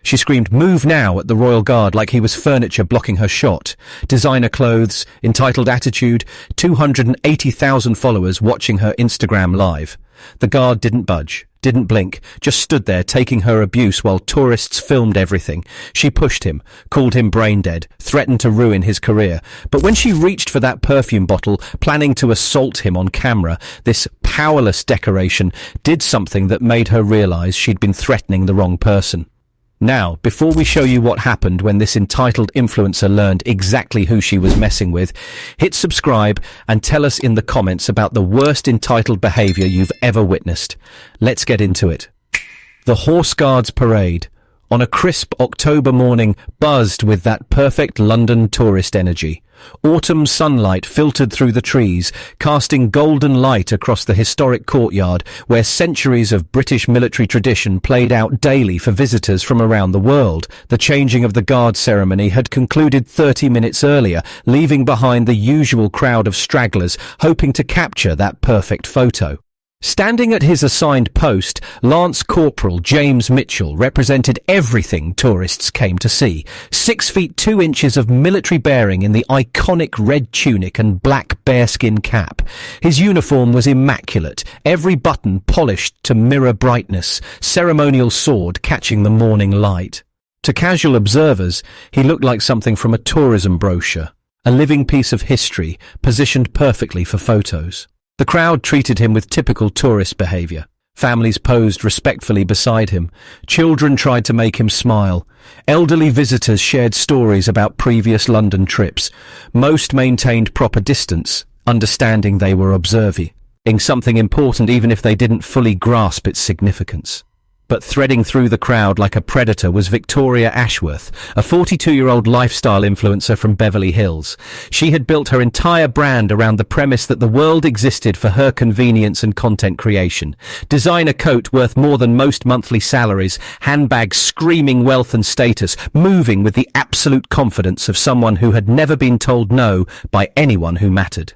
She screamed, "Move now," at the Royal Guard like he was furniture blocking her shot. Designer clothes, entitled attitude, 280,000 followers watching her Instagram live. The guard didn't budge, didn't blink, just stood there taking her abuse while tourists filmed everything. She pushed him, called him brain dead, threatened to ruin his career. But when she reached for that perfume bottle, planning to assault him on camera, this powerless decoration did something that made her realize she'd been threatening the wrong person. Now, before we show you what happened when this entitled influencer learned exactly who she was messing with, hit subscribe and tell us in the comments about the worst entitled behaviour you've ever witnessed. Let's get into it. The Horse Guards Parade, on a crisp October morning, buzzed with that perfect London tourist energy. Autumn sunlight filtered through the trees, casting golden light across the historic courtyard where centuries of British military tradition played out daily for visitors from around the world. The changing of the guard ceremony had concluded 30 minutes earlier, leaving behind the usual crowd of stragglers hoping to capture that perfect photo. Standing at his assigned post, Lance Corporal James Mitchell represented everything tourists came to see. 6 feet 2 inches of military bearing in the iconic red tunic and black bearskin cap. His uniform was immaculate, every button polished to mirror brightness, ceremonial sword catching the morning light. To casual observers, he looked like something from a tourism brochure, a living piece of history positioned perfectly for photos. The crowd treated him with typical tourist behaviour. Families posed respectfully beside him. Children tried to make him smile. Elderly visitors shared stories about previous London trips. Most maintained proper distance, understanding they were observing something important even if they didn't fully grasp its significance. But threading through the crowd like a predator was Victoria Ashworth, a 42-year-old lifestyle influencer from Beverly Hills. She had built her entire brand around the premise that the world existed for her convenience and content creation. Designer coat worth more than most monthly salaries, handbags screaming wealth and status, moving with the absolute confidence of someone who had never been told no by anyone who mattered.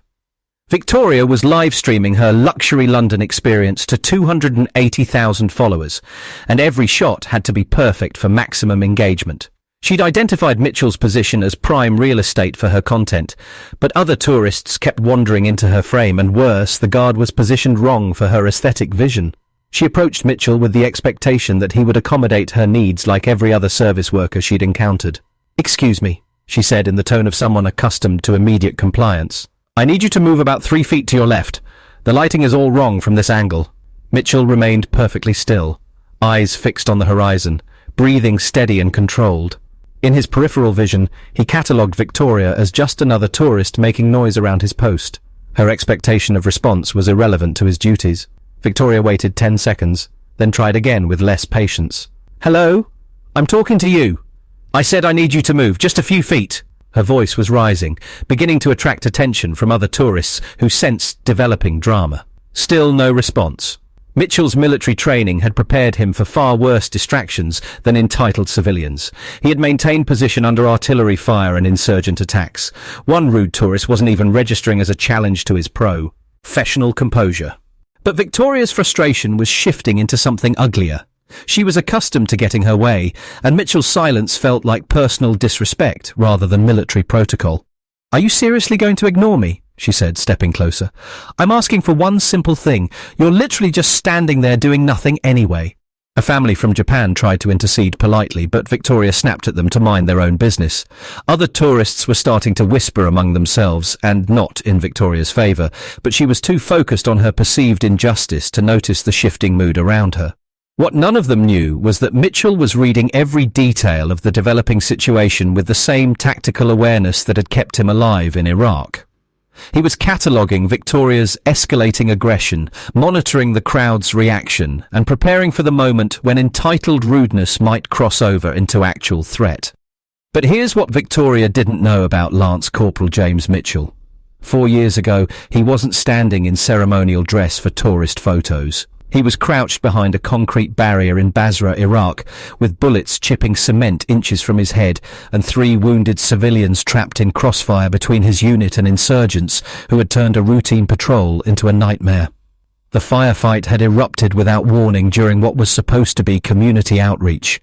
Victoria was live-streaming her luxury London experience to 280,000 followers, and every shot had to be perfect for maximum engagement. She'd identified Mitchell's position as prime real estate for her content, but other tourists kept wandering into her frame, and worse, the guard was positioned wrong for her aesthetic vision. She approached Mitchell with the expectation that he would accommodate her needs like every other service worker she'd encountered. "Excuse me," she said in the tone of someone accustomed to immediate compliance. "I need you to move about 3 feet to your left. The lighting is all wrong from this angle." Mitchell remained perfectly still, eyes fixed on the horizon, breathing steady and controlled. In his peripheral vision, he catalogued Victoria as just another tourist making noise around his post. Her expectation of response was irrelevant to his duties. Victoria waited 10 seconds, then tried again with less patience. "Hello? I'm talking to you. I said I need you to move just a few feet." Her voice was rising, beginning to attract attention from other tourists who sensed developing drama. Still no response. Mitchell's military training had prepared him for far worse distractions than entitled civilians. He had maintained position under artillery fire and insurgent attacks. One rude tourist wasn't even registering as a challenge to his professional composure. But Victoria's frustration was shifting into something uglier. She was accustomed to getting her way, and Mitchell's silence felt like personal disrespect rather than military protocol. "Are you seriously going to ignore me?" she said, stepping closer. "I'm asking for one simple thing. You're literally just standing there doing nothing anyway." A family from Japan tried to intercede politely, but Victoria snapped at them to mind their own business. Other tourists were starting to whisper among themselves, and not in Victoria's favour, but she was too focused on her perceived injustice to notice the shifting mood around her. What none of them knew was that Mitchell was reading every detail of the developing situation with the same tactical awareness that had kept him alive in Iraq. He was cataloguing Victoria's escalating aggression, monitoring the crowd's reaction, and preparing for the moment when entitled rudeness might cross over into actual threat. But here's what Victoria didn't know about Lance Corporal James Mitchell. 4 years ago, he wasn't standing in ceremonial dress for tourist photos. He was crouched behind a concrete barrier in Basra, Iraq, with bullets chipping cement inches from his head and 3 wounded civilians trapped in crossfire between his unit and insurgents who had turned a routine patrol into a nightmare. The firefight had erupted without warning during what was supposed to be community outreach.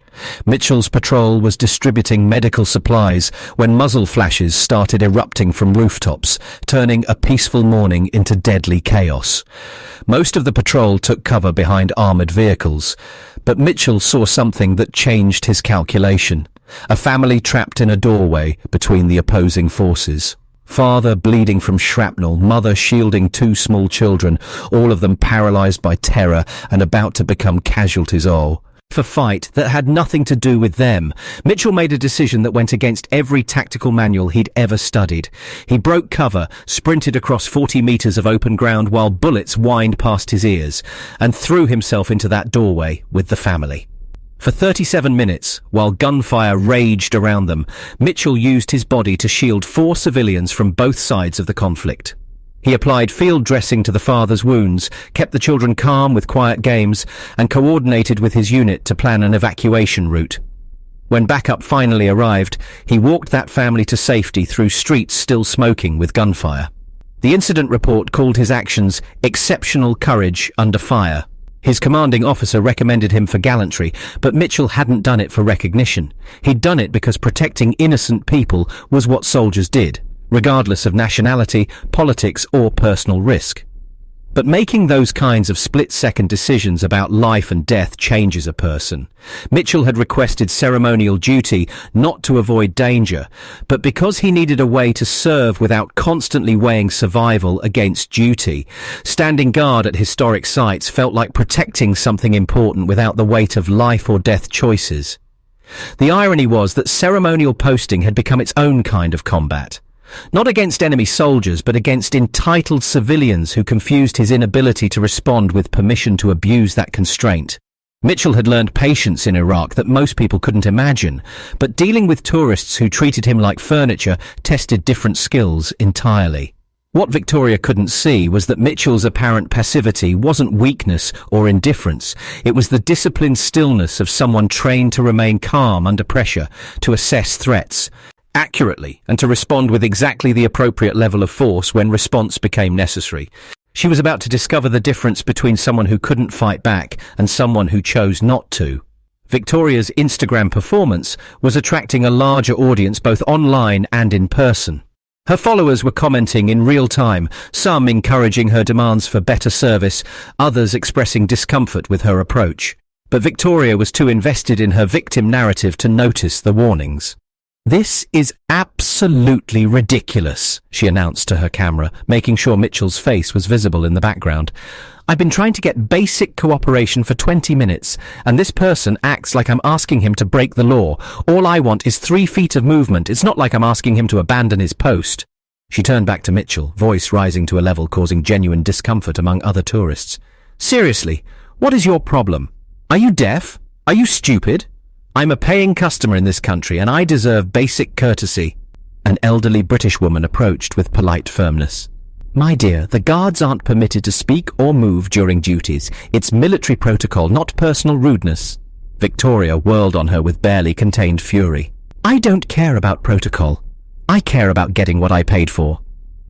Mitchell's patrol was distributing medical supplies when muzzle flashes started erupting from rooftops, turning a peaceful morning into deadly chaos. Most of the patrol took cover behind armored vehicles, but Mitchell saw something that changed his calculation. A family trapped in a doorway between the opposing forces. Father bleeding from shrapnel, mother shielding two small children, all of them paralyzed by terror and about to become casualties. For fight that had nothing to do with them. Mitchell made a decision that went against every tactical manual he'd ever studied. He broke cover, sprinted across 40 meters of open ground while bullets whined past his ears, and threw himself into that doorway with the family. For 37 minutes, while gunfire raged around them, Mitchell used his body to shield 4 civilians from both sides of the conflict. He applied field dressing to the father's wounds, kept the children calm with quiet games, and coordinated with his unit to plan an evacuation route. When backup finally arrived, he walked that family to safety through streets still smoking with gunfire. The incident report called his actions exceptional courage under fire. His commanding officer recommended him for gallantry, but Mitchell hadn't done it for recognition. He'd done it because protecting innocent people was what soldiers did, regardless of nationality, politics, or personal risk. But making those kinds of split-second decisions about life and death changes a person. Mitchell had requested ceremonial duty not to avoid danger, but because he needed a way to serve without constantly weighing survival against duty. Standing guard at historic sites felt like protecting something important without the weight of life or death choices. The irony was that ceremonial posting had become its own kind of combat. Not against enemy soldiers, but against entitled civilians who confused his inability to respond with permission to abuse that constraint. Mitchell had learned patience in Iraq that most people couldn't imagine, but dealing with tourists who treated him like furniture tested different skills entirely. What Victoria couldn't see was that Mitchell's apparent passivity wasn't weakness or indifference. It was the disciplined stillness of someone trained to remain calm under pressure, to assess threats accurately, and to respond with exactly the appropriate level of force when response became necessary. She was about to discover the difference between someone who couldn't fight back and someone who chose not to. Victoria's Instagram performance was attracting a larger audience both online and in person. Her followers were commenting in real time, some encouraging her demands for better service, others expressing discomfort with her approach. But Victoria was too invested in her victim narrative to notice the warnings. "This is absolutely ridiculous," she announced to her camera, making sure Mitchell's face was visible in the background. "I've been trying to get basic cooperation for 20 minutes, and this person acts like I'm asking him to break the law. All I want is 3 feet of movement. It's not like I'm asking him to abandon his post." She turned back to Mitchell, voice rising to a level causing genuine discomfort among other tourists. "Seriously, what is your problem? Are you deaf? Are you stupid? I'm a paying customer in this country and I deserve basic courtesy." An elderly British woman approached with polite firmness. "My dear, the guards aren't permitted to speak or move during duties. It's military protocol, not personal rudeness." Victoria whirled on her with barely contained fury. "I don't care about protocol. I care about getting what I paid for.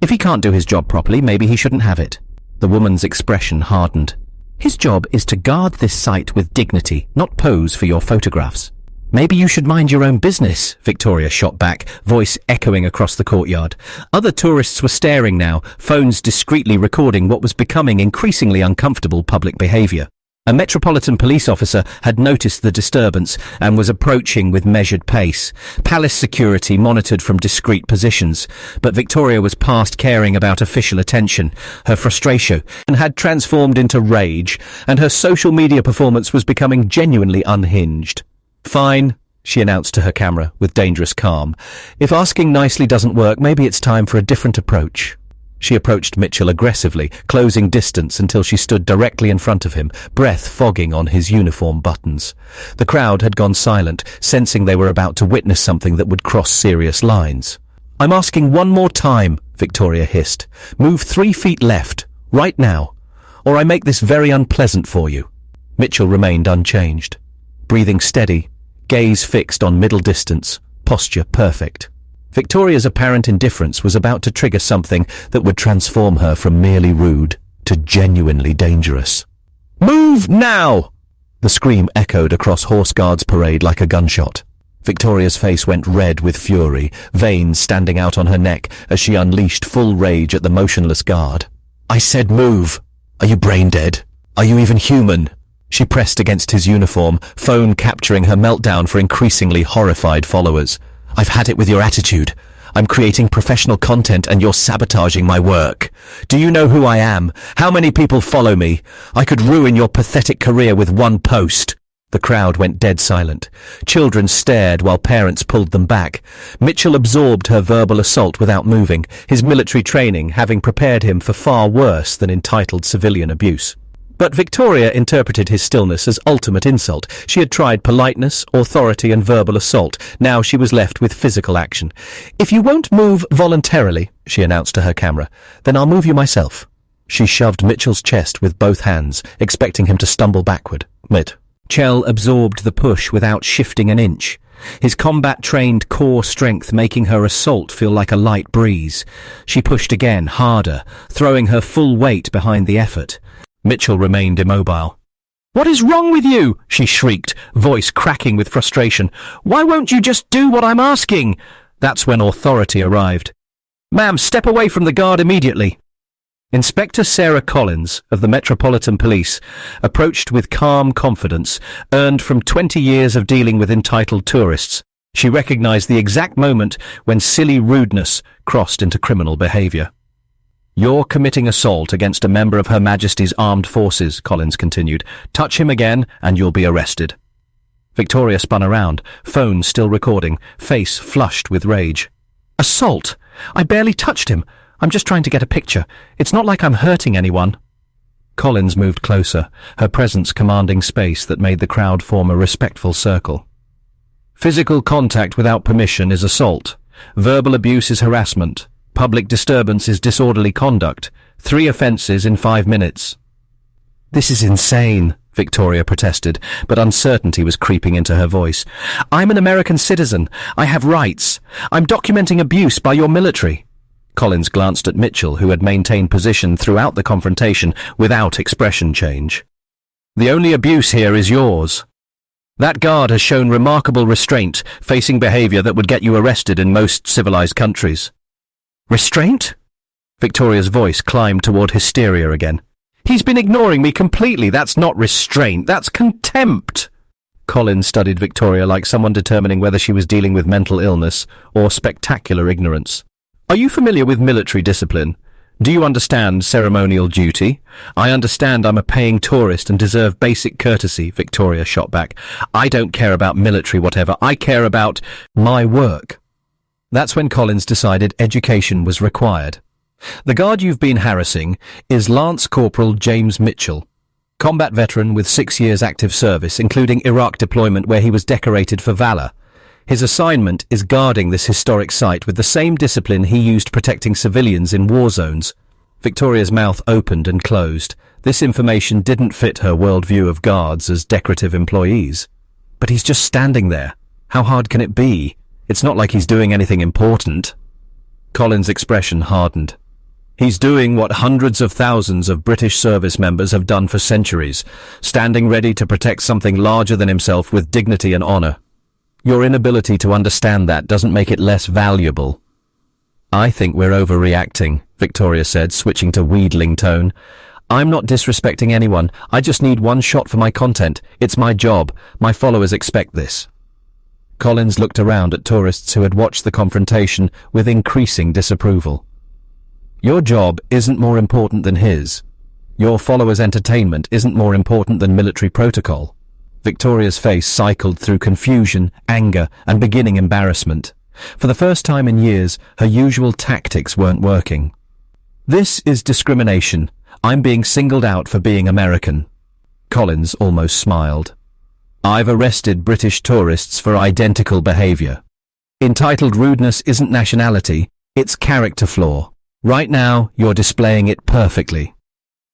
If he can't do his job properly, maybe he shouldn't have it." The woman's expression hardened. "His job is to guard this site with dignity, not pose for your photographs." "Maybe you should mind your own business," Victoria shot back, voice echoing across the courtyard. Other tourists were staring now, phones discreetly recording what was becoming increasingly uncomfortable public behaviour. A Metropolitan Police officer had noticed the disturbance and was approaching with measured pace. Palace security monitored from discreet positions, but Victoria was past caring about official attention. Her frustration had transformed into rage, and her social media performance was becoming genuinely unhinged. "Fine," she announced to her camera with dangerous calm. "If asking nicely doesn't work, maybe it's time for a different approach." She approached Mitchell aggressively, closing distance until she stood directly in front of him, breath fogging on his uniform buttons. The crowd had gone silent, sensing they were about to witness something that would cross serious lines. "I'm asking one more time," Victoria hissed. "Move 3 feet left, right now, or I make this very unpleasant for you." Mitchell remained unchanged, breathing steady, gaze fixed on middle distance, posture perfect. Victoria's apparent indifference was about to trigger something that would transform her from merely rude to genuinely dangerous. "Move now!" The scream echoed across Horse Guards Parade like a gunshot. Victoria's face went red with fury, veins standing out on her neck as she unleashed full rage at the motionless guard. "I said move! Are you brain dead? Are you even human?" She pressed against his uniform, phone capturing her meltdown for increasingly horrified followers. "I've had it with your attitude. I'm creating professional content and you're sabotaging my work. Do you know who I am? How many people follow me? I could ruin your pathetic career with one post." The crowd went dead silent. Children stared while parents pulled them back. Mitchell absorbed her verbal assault without moving, his military training having prepared him for far worse than entitled civilian abuse. But Victoria interpreted his stillness as ultimate insult. She had tried politeness, authority, and verbal assault. Now she was left with physical action. "If you won't move voluntarily," she announced to her camera, "then I'll move you myself." She shoved Mitchell's chest with both hands, expecting him to stumble backward. Mitchell absorbed the push without shifting an inch, his combat-trained core strength making her assault feel like a light breeze. She pushed again, harder, throwing her full weight behind the effort. Mitchell remained immobile. "What is wrong with you?" she shrieked, voice cracking with frustration. "Why won't you just do what I'm asking?" That's when authority arrived. "Ma'am, step away from the guard immediately." Inspector Sarah Collins of the Metropolitan Police approached with calm confidence, earned from 20 years of dealing with entitled tourists. She recognized the exact moment when silly rudeness crossed into criminal behavior. "You're committing assault against a member of Her Majesty's Armed Forces," Collins continued. "Touch him again and you'll be arrested." Victoria spun around, phone still recording, face flushed with rage. "Assault? I barely touched him. I'm just trying to get a picture. It's not like I'm hurting anyone." Collins moved closer, her presence commanding space that made the crowd form a respectful circle. "Physical contact without permission is assault. Verbal abuse is harassment. Public disturbance is disorderly conduct. 3 offences in 5 minutes. "This is insane," Victoria protested, but uncertainty was creeping into her voice. "I'm an American citizen. I have rights. I'm documenting abuse by your military." Collins glanced at Mitchell, who had maintained position throughout the confrontation without expression change. "The only abuse here is yours. That guard has shown remarkable restraint, facing behaviour that would get you arrested in most civilized countries." "Restraint?" Victoria's voice climbed toward hysteria again. "He's been ignoring me completely. That's not restraint. That's contempt." Collins studied Victoria like someone determining whether she was dealing with mental illness or spectacular ignorance. "Are you familiar with military discipline? Do you understand ceremonial duty?" "I understand I'm a paying tourist and deserve basic courtesy," Victoria shot back. "I don't care about military whatever. I care about my work." That's when Collins decided education was required. "The guard you've been harassing is Lance Corporal James Mitchell, combat veteran with 6 years active service, including Iraq deployment where he was decorated for valor. His assignment is guarding this historic site with the same discipline he used protecting civilians in war zones." Victoria's mouth opened and closed. This information didn't fit her worldview of guards as decorative employees. "But he's just standing there. How hard can it be? It's not like he's doing anything important." Collins' expression hardened. "He's doing what hundreds of thousands of British service members have done for centuries, standing ready to protect something larger than himself with dignity and honor. Your inability to understand that doesn't make it less valuable." "I think we're overreacting," Victoria said, switching to wheedling tone. "I'm not disrespecting anyone. I just need one shot for my content. It's my job. My followers expect this." Collins looked around at tourists who had watched the confrontation with increasing disapproval. "Your job isn't more important than his. Your followers' entertainment isn't more important than military protocol." Victoria's face cycled through confusion, anger, and beginning embarrassment. For the first time in years, her usual tactics weren't working. "This is discrimination. I'm being singled out for being American." Collins almost smiled. "I've arrested British tourists for identical behavior. Entitled rudeness isn't nationality, it's character flaw. Right now, you're displaying it perfectly."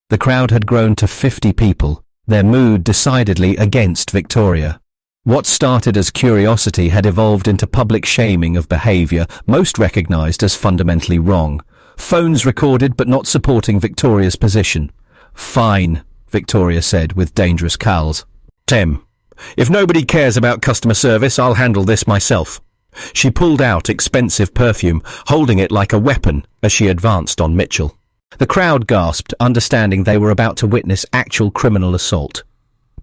The crowd had grown to 50 people, their mood decidedly against Victoria. What started as curiosity had evolved into public shaming of behavior most recognized as fundamentally wrong. Phones recorded but not supporting Victoria's position. Fine, Victoria said with dangerous cowls. Tim, if nobody cares about customer service, I'll handle this myself. She pulled out expensive perfume, holding it like a weapon as she advanced on Mitchell. The crowd gasped, understanding they were about to witness actual criminal assault.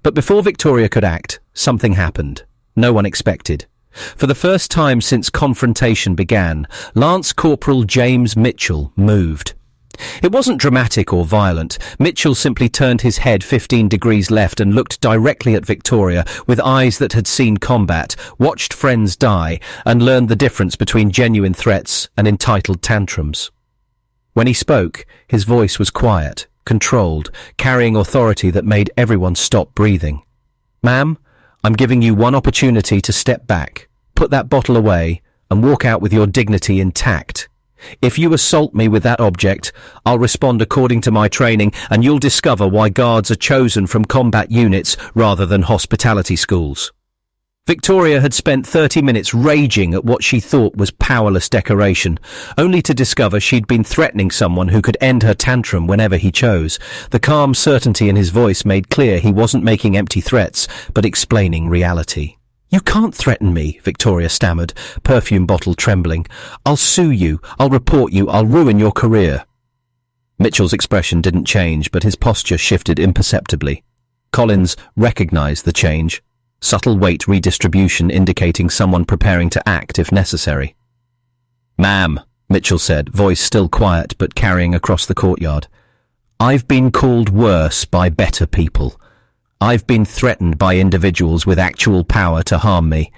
But before Victoria could act, something happened. No one expected. For the first time since confrontation began, Lance Corporal James Mitchell moved. It wasn't dramatic or violent. Mitchell simply turned his head 15 degrees left and looked directly at Victoria with eyes that had seen combat, watched friends die, and learned the difference between genuine threats and entitled tantrums. When he spoke, his voice was quiet, controlled, carrying authority that made everyone stop breathing. Ma'am, I'm giving you one opportunity to step back, put that bottle away, and walk out with your dignity intact. If you assault me with that object, I'll respond according to my training, and you'll discover why guards are chosen from combat units rather than hospitality schools. Victoria had spent 30 minutes raging at what she thought was powerless decoration, only to discover she'd been threatening someone who could end her tantrum whenever he chose. The calm certainty in his voice made clear he wasn't making empty threats, but explaining reality. You can't threaten me, Victoria stammered, perfume bottle trembling. I'll sue you, I'll report you, I'll ruin your career. Mitchell's expression didn't change, but his posture shifted imperceptibly. Collins recognized the change. Subtle weight redistribution indicating someone preparing to act if necessary. Ma'am, Mitchell said, voice still quiet but carrying across the courtyard. I've been called worse by better people. I've been threatened by individuals with actual power to harm me.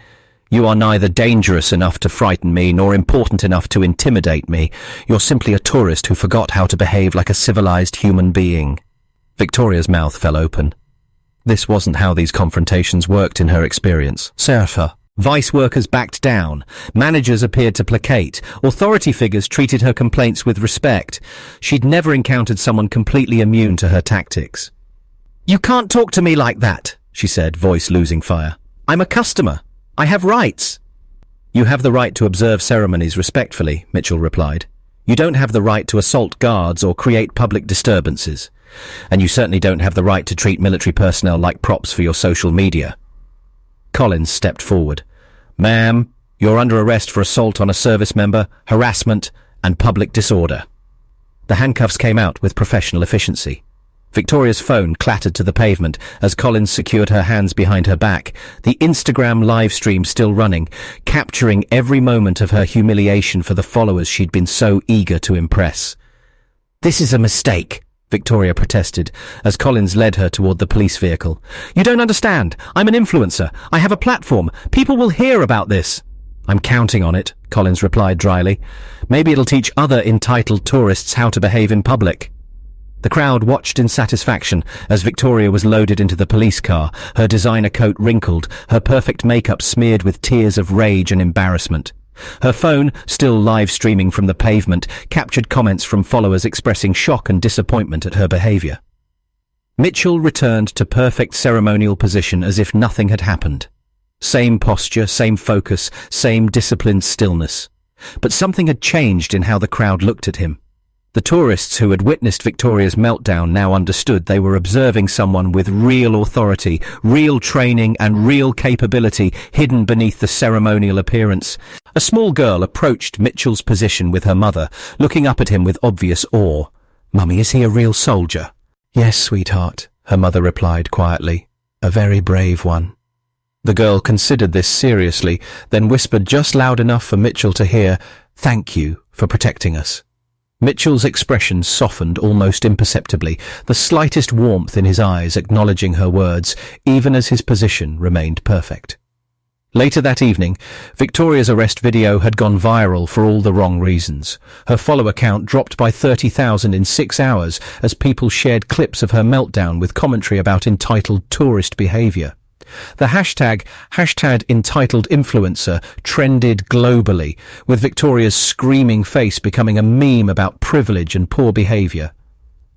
You are neither dangerous enough to frighten me nor important enough to intimidate me. You're simply a tourist who forgot how to behave like a civilized human being. Victoria's mouth fell open. This wasn't how these confrontations worked in her experience. Surfer. Vice workers backed down. Managers appeared to placate. Authority figures treated her complaints with respect. She'd never encountered someone completely immune to her tactics. You can't talk to me like that, she said, voice losing fire. I'm a customer. I have rights. You have the right to observe ceremonies respectfully, Mitchell replied. You don't have the right to assault guards or create public disturbances. And you certainly don't have the right to treat military personnel like props for your social media. Collins stepped forward. Ma'am, you're under arrest for assault on a service member, harassment, and public disorder. The handcuffs came out with professional efficiency. Victoria's phone clattered to the pavement as Collins secured her hands behind her back, the Instagram live stream still running, capturing every moment of her humiliation for the followers she'd been so eager to impress. This is a mistake, Victoria protested, as Collins led her toward the police vehicle. You don't understand. I'm an influencer. I have a platform. People will hear about this. I'm counting on it, Collins replied dryly. Maybe it'll teach other entitled tourists how to behave in public. The crowd watched in satisfaction as Victoria was loaded into the police car, her designer coat wrinkled, her perfect makeup smeared with tears of rage and embarrassment. Her phone, still live streaming from the pavement, captured comments from followers expressing shock and disappointment at her behaviour. Mitchell returned to perfect ceremonial position as if nothing had happened. Same posture, same focus, same disciplined stillness. But something had changed in how the crowd looked at him. The tourists who had witnessed Victoria's meltdown now understood they were observing someone with real authority, real training and real capability hidden beneath the ceremonial appearance. A small girl approached Mitchell's position with her mother, looking up at him with obvious awe. Mummy, is he a real soldier? Yes, sweetheart, her mother replied quietly. A very brave one. The girl considered this seriously, then whispered just loud enough for Mitchell to hear, Thank you for protecting us. Mitchell's expression softened almost imperceptibly, the slightest warmth in his eyes acknowledging her words, even as his position remained perfect. Later that evening, Victoria's arrest video had gone viral for all the wrong reasons. Her follower count dropped by 30,000 in 6 hours as people shared clips of her meltdown with commentary about entitled tourist behaviour. The hashtag entitled influencer trended globally, with Victoria's screaming face becoming a meme about privilege and poor behaviour.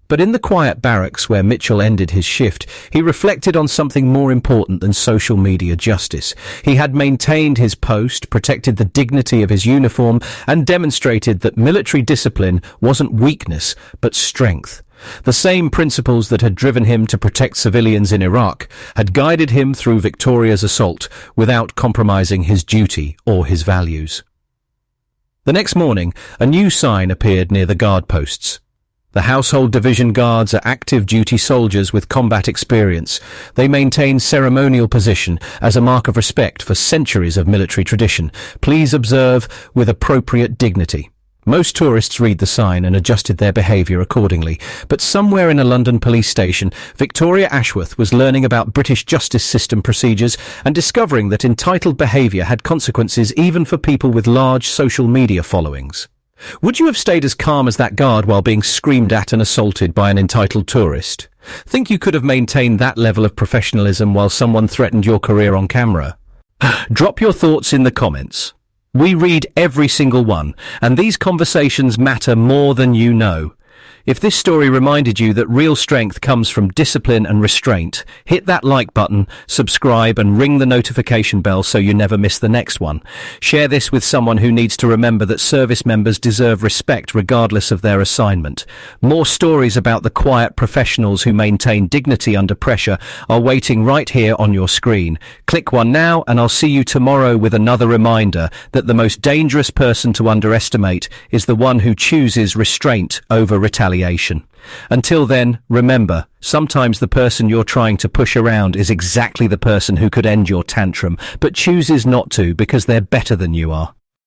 But in the quiet barracks where Mitchell ended his shift, he reflected on something more important than social media justice. He had maintained his post, protected the dignity of his uniform, and demonstrated that military discipline wasn't weakness, but strength. The same principles that had driven him to protect civilians in Iraq had guided him through Victoria's assault without compromising his duty or his values. The next morning, a new sign appeared near the guard posts. The Household Division Guards are active duty soldiers with combat experience. They maintain ceremonial position as a mark of respect for centuries of military tradition. Please observe with appropriate dignity. Most tourists read the sign and adjusted their behaviour accordingly, but somewhere in a London police station, Victoria Ashworth was learning about British justice system procedures and discovering that entitled behaviour had consequences even for people with large social media followings. Would you have stayed as calm as that guard while being screamed at and assaulted by an entitled tourist? Think you could have maintained that level of professionalism while someone threatened your career on camera? Drop your thoughts in the comments. We read every single one, and these conversations matter more than you know. If this story reminded you that real strength comes from discipline and restraint, hit that like button, subscribe, and ring the notification bell so you never miss the next one. Share this with someone who needs to remember that service members deserve respect regardless of their assignment. More stories about the quiet professionals who maintain dignity under pressure are waiting right here on your screen. Click one now, and I'll see you tomorrow with another reminder that the most dangerous person to underestimate is the one who chooses restraint over retaliation. Until then, remember, sometimes the person you're trying to push around is exactly the person who could end your tantrum, but chooses not to because they're better than you are.